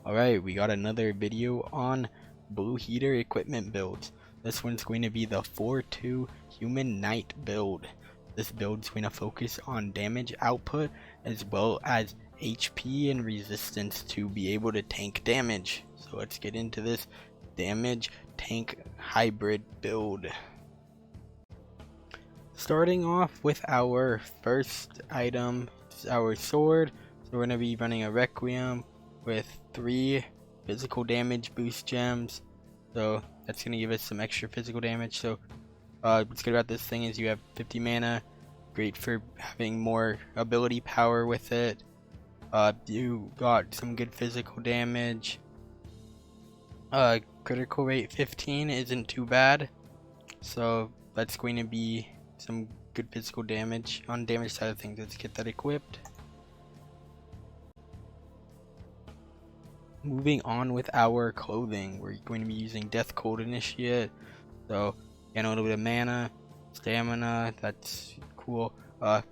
Alright, we got another video on blue heater equipment builds. This one's going to be the 4-2 human knight build. This build's going to focus on damage output as well as HP and resistance to be able to tank damage. So let's get into this damage tank hybrid build. Starting off with our first item, our sword. So we're going to be running a Requiem with 3 physical damage boost gems, so that's going to give us some extra physical damage. So what's good about this thing is you have 50 mana, great for having more ability power with it. You got some good physical damage. Critical rate 15 isn't too bad, so that's going to be some good physical damage. On damage side of things, let's get that equipped. Moving on with our clothing, we're going to be using Death Cold Initiate, so again a little bit of mana, stamina, that's cool.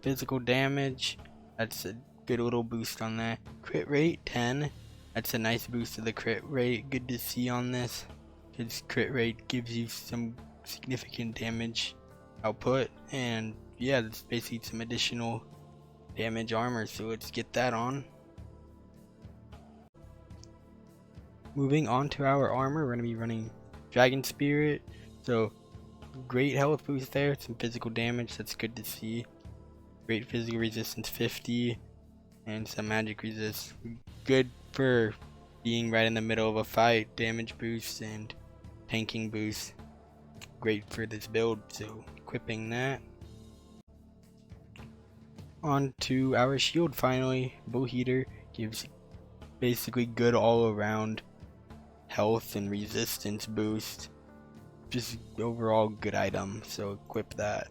Physical damage, that's a good little boost on that. Crit rate 10, that's a nice boost to the crit rate, good to see on this, because crit rate gives you some significant damage output, and yeah, that's basically some additional damage armor, so let's get that on. Moving on to our armor, we're going to be running Dragon Spirit, so great health boost there, some physical damage, that's good to see. Great physical resistance 50, and some magic resist. Good for being right in the middle of a fight, damage boost and tanking boost. Great for this build, so equipping that. On to our shield finally. Blue heater gives basically good all around health and resistance boost, just overall good item, so equip that.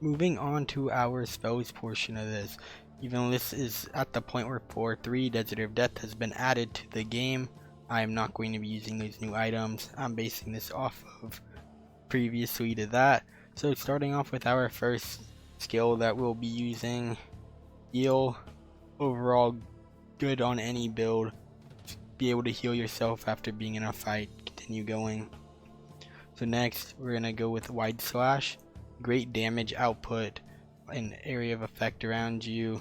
Moving on to our spells portion of this, even though this is at the point where 4-3 Desert of Death has been added to the game, I am not going to be using those new items. I'm basing this off of previously to that. So starting off with our first skill that we'll be using, heal. Overall good on any build. Be able to heal yourself after being in a fight, continue going. So next we're gonna go with Wide Slash, great damage output in area of effect around you.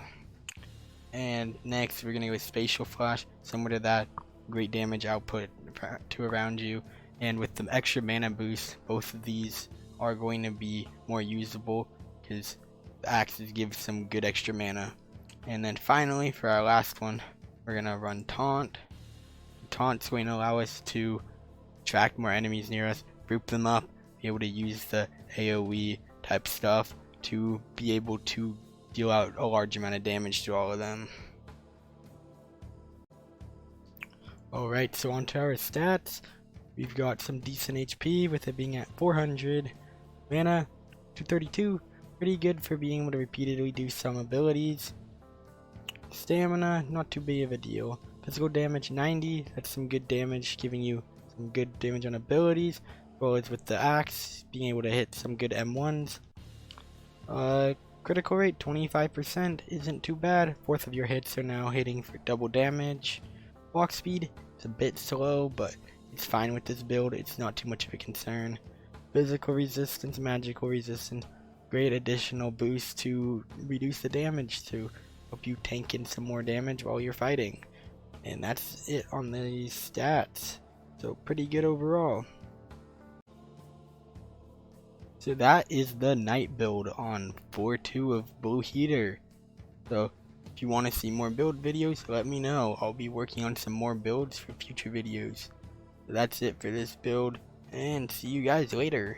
And next we're gonna go with Spatial Flash, similar to that, great damage output to around you. And with the extra mana boost, both of these are going to be more usable because the axes give some good extra mana. And then finally for our last one, we're gonna run Taunt. Taunt's going to allow us to attract more enemies near us, group them up, be able to use the AoE type stuff to be able to deal out a large amount of damage to all of them. Alright, so on to our stats. We've got some decent HP with it being at 400, mana 232, pretty good for being able to repeatedly do some abilities. Stamina, not too big of a deal. Physical damage 90, that's some good damage, giving you some good damage on abilities, as well as with the axe, being able to hit some good M1s. Critical rate 25% isn't too bad. Fourth of your hits are now hitting for double damage. Walk speed is a bit slow, but it's fine with this build, it's not too much of a concern. Physical resistance, magical resistance, great additional boost to reduce the damage to help you tank in some more damage while you're fighting. And that's it on these stats, so pretty good overall. So that is the night build on 4-2 of Blue Heater. So if you want to see more build videos, let me know. I'll be working on some more builds for future videos. So that's it for this build, and see you guys later.